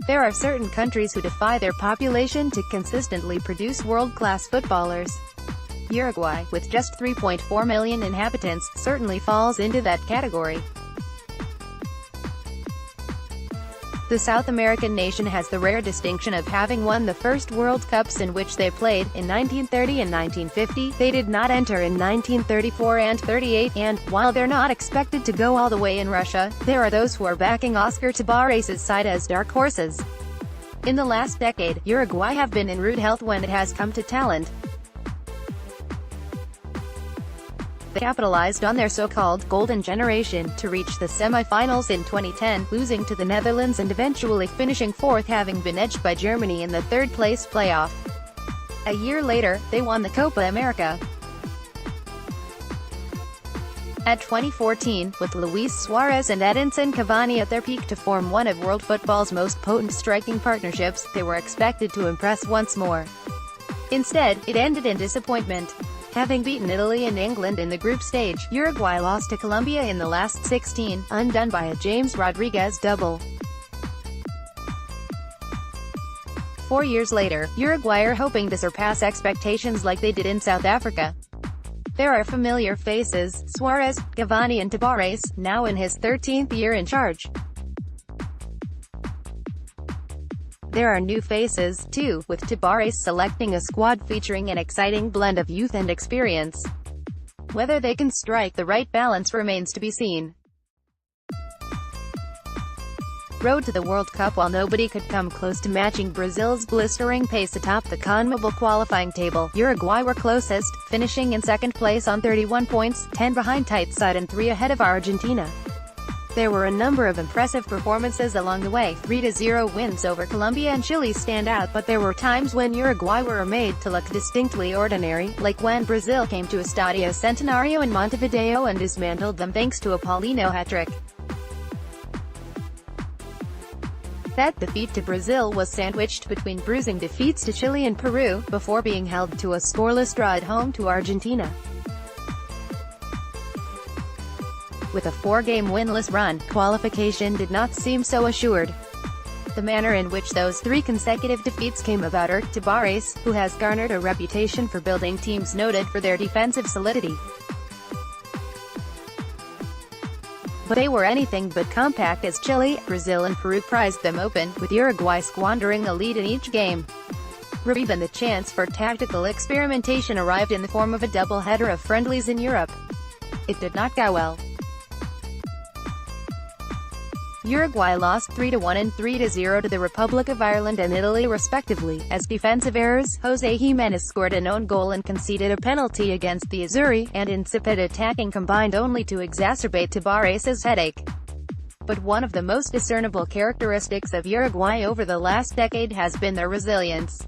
There are certain countries who defy their population to consistently produce world-class footballers. Uruguay, with just 3.4 million inhabitants, certainly falls into that category. The South American nation has the rare distinction of having won the first World Cups in which they played, in 1930 and 1950, they did not enter in 1934 and 38, and, while they're not expected to go all the way in Russia, there are those who are backing Óscar Tabárez's side as dark horses. In the last decade, Uruguay have been in rude health when it has come to talent. They capitalized on their so-called golden generation to reach the semi-finals in 2010, losing to the Netherlands and eventually finishing fourth, having been edged by Germany in the third-place playoff. A year later, they won the Copa America. At 2014, with Luis Suarez and Edinson Cavani at their peak to form one of world football's most potent striking partnerships, they were expected to impress once more. Instead, it ended in disappointment. Having beaten Italy and England in the group stage, Uruguay lost to Colombia in the last 16, undone by a James Rodriguez double. 4 years later, Uruguay are hoping to surpass expectations like they did in South Africa. There are familiar faces: Suarez, Cavani and Tabárez, now in his 13th year in charge. There are new faces, too, with Tabárez selecting a squad featuring an exciting blend of youth and experience. Whether they can strike the right balance remains to be seen. Road to the World Cup. While nobody could come close to matching Brazil's blistering pace atop the CONMEBOL qualifying table, Uruguay were closest, finishing in second place on 31 points, 10 behind tight side and 3 ahead of Argentina. There were a number of impressive performances along the way. 3-0 wins over Colombia and Chile stand out, but there were times when Uruguay were made to look distinctly ordinary, like when Brazil came to Estadio Centenario in Montevideo and dismantled them thanks to a Paulino hat-trick. That defeat to Brazil was sandwiched between bruising defeats to Chile and Peru, before being held to a scoreless draw at home to Argentina. With a 4-game winless run, qualification did not seem so assured. The manner in which those 3 consecutive defeats came about irked Tabárez, who has garnered a reputation for building teams noted for their defensive solidity. But they were anything but compact as Chile, Brazil and Peru prized them open, with Uruguay squandering a lead in each game. Even the chance for tactical experimentation arrived in the form of a double-header of friendlies in Europe. It did not go well. Uruguay lost 3-1 and 3-0 to the Republic of Ireland and Italy respectively, as defensive errors. José Giménez scored an own goal and conceded a penalty against the Azzurri, and insipid attacking combined only to exacerbate Tabárez's headache. But one of the most discernible characteristics of Uruguay over the last decade has been their resilience.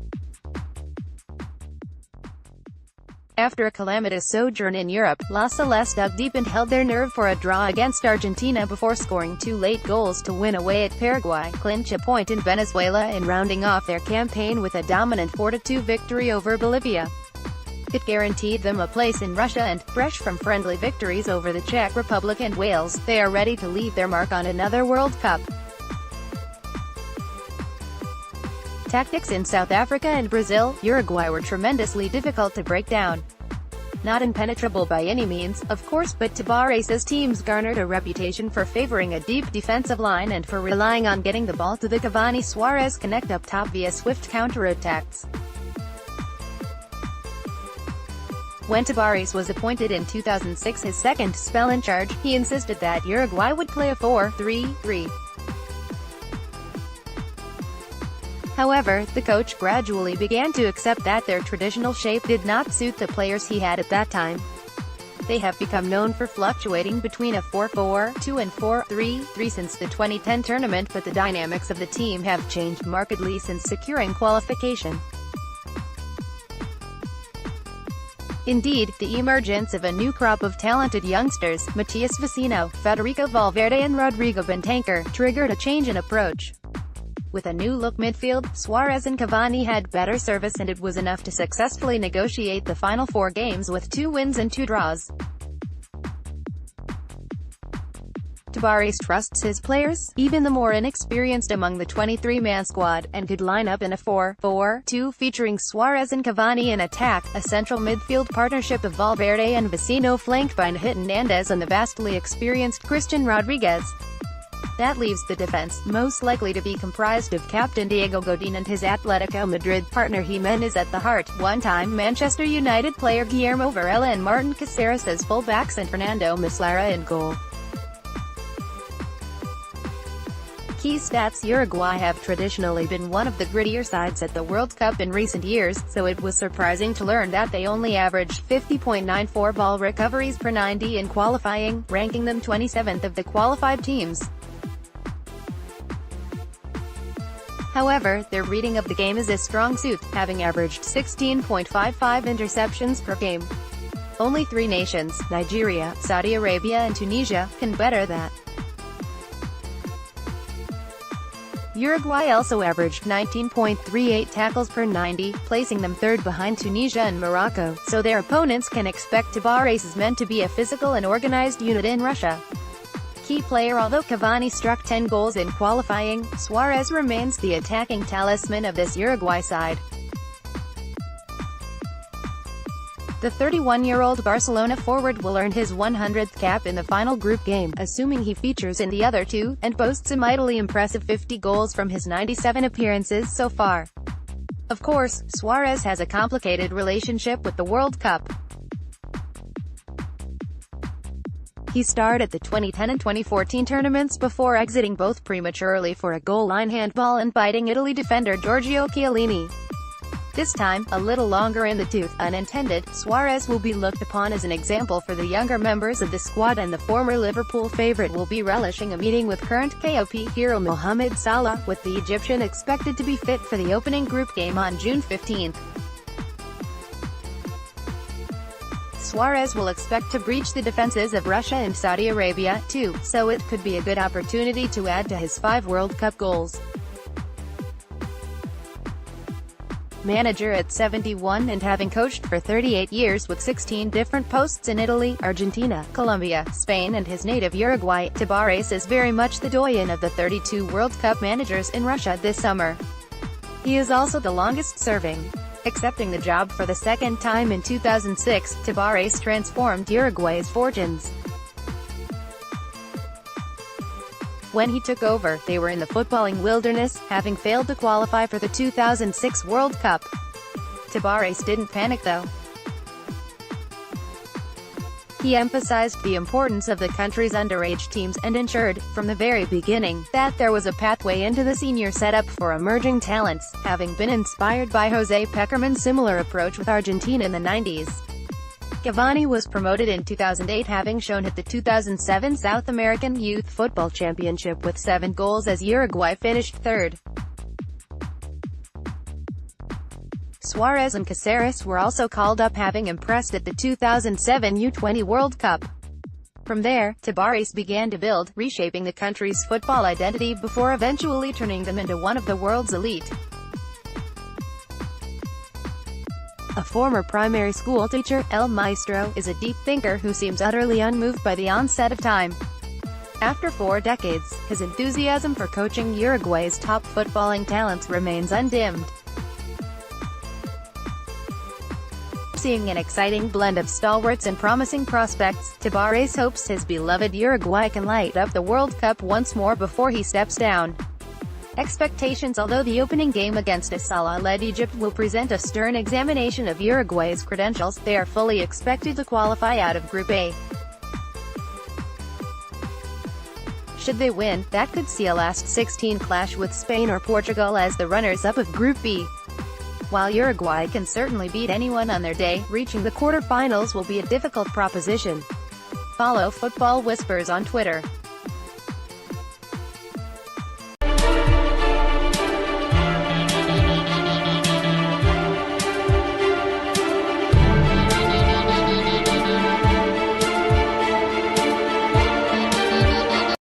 After a calamitous sojourn in Europe, La Celeste dug deep and held their nerve for a draw against Argentina before scoring 2 late goals to win away at Paraguay, clinch a point in Venezuela and rounding off their campaign with a dominant 4-2 victory over Bolivia. It guaranteed them a place in Russia and, fresh from friendly victories over the Czech Republic and Wales, they are ready to leave their mark on another World Cup. Tactics in South Africa and Brazil, Uruguay were tremendously difficult to break down. Not impenetrable by any means, of course, but Tabárez's teams garnered a reputation for favoring a deep defensive line and for relying on getting the ball to the Cavani-Suarez connect up top via swift counterattacks. When Tabárez was appointed in 2006, his second spell in charge, he insisted that Uruguay would play a 4-3-3. However, the coach gradually began to accept that their traditional shape did not suit the players he had at that time. They have become known for fluctuating between a 4-4-2 and 4-3-3 since the 2010 tournament, but the dynamics of the team have changed markedly since securing qualification. Indeed, the emergence of a new crop of talented youngsters, Matias Vecino, Federico Valverde and Rodrigo Bentancur, triggered a change in approach. With a new-look midfield, Suarez and Cavani had better service and it was enough to successfully negotiate the final 4 games with 2 wins and 2 draws. Tabárez trusts his players, even the more inexperienced among the 23-man squad, and could line up in a 4-4-2 featuring Suarez and Cavani in attack, a central midfield partnership of Valverde and Vecino flanked by Hernandez and the vastly experienced Christian Rodriguez. That leaves the defense, most likely to be comprised of captain Diego Godin and his Atletico Madrid partner Jimenez at the heart, one-time Manchester United player Guillermo Varela and Martin Caceres as fullbacks and Fernando Muslera in goal. Key stats: Uruguay have traditionally been one of the grittier sides at the World Cup in recent years, so it was surprising to learn that they only averaged 50.94 ball recoveries per 90 in qualifying, ranking them 27th of the qualified teams. However, their reading of the game is a strong suit, having averaged 16.55 interceptions per game. Only 3 nations, Nigeria, Saudi Arabia and Tunisia, can better that. Uruguay also averaged 19.38 tackles per 90, placing them third behind Tunisia and Morocco, so their opponents can expect Tabárez's men to be a physical and organized unit in Russia. Key player: although Cavani struck 10 goals in qualifying, Suarez remains the attacking talisman of this Uruguay side. The 31-year-old Barcelona forward will earn his 100th cap in the final group game, assuming he features in the other 2, and boasts a mightily impressive 50 goals from his 97 appearances so far. Of course, Suarez has a complicated relationship with the World Cup. He starred at the 2010 and 2014 tournaments before exiting both prematurely for a goal-line handball and biting Italy defender Giorgio Chiellini. This time, a little longer in the tooth, unintended, Suarez will be looked upon as an example for the younger members of the squad, and the former Liverpool favourite will be relishing a meeting with current KOP hero Mohamed Salah, with the Egyptian expected to be fit for the opening group game on June 15. Suarez will expect to breach the defenses of Russia and Saudi Arabia, too, so it could be a good opportunity to add to his 5 World Cup goals. Manager at 71 and having coached for 38 years with 16 different posts in Italy, Argentina, Colombia, Spain and his native Uruguay, Tabárez is very much the doyen of the 32 World Cup managers in Russia this summer. He is also the longest-serving. Accepting the job for the second time in 2006, Tabárez transformed Uruguay's fortunes. When he took over, they were in the footballing wilderness, having failed to qualify for the 2006 World Cup. Tabárez didn't panic though. He emphasized the importance of the country's underage teams, and ensured, from the very beginning, that there was a pathway into the senior setup for emerging talents, having been inspired by José Pekerman's similar approach with Argentina in the 90s. Cavani was promoted in 2008, having shown at the 2007 South American Youth Football Championship with 7 goals as Uruguay finished third. Suarez and Caceres were also called up, having impressed at the 2007 U20 World Cup. From there, Tabárez began to build, reshaping the country's football identity before eventually turning them into one of the world's elite. A former primary school teacher, El Maestro, is a deep thinker who seems utterly unmoved by the onset of time. After 4 decades, his enthusiasm for coaching Uruguay's top footballing talents remains undimmed. Seeing an exciting blend of stalwarts and promising prospects, Tabárez hopes his beloved Uruguay can light up the World Cup once more before he steps down. Expectations: although the opening game against a Salah-led Egypt will present a stern examination of Uruguay's credentials, they are fully expected to qualify out of Group A. Should they win, that could see a last 16 clash with Spain or Portugal as the runners-up of Group B. While Uruguay can certainly beat anyone on their day, reaching the quarter-finals will be a difficult proposition. Follow Football Whispers on Twitter.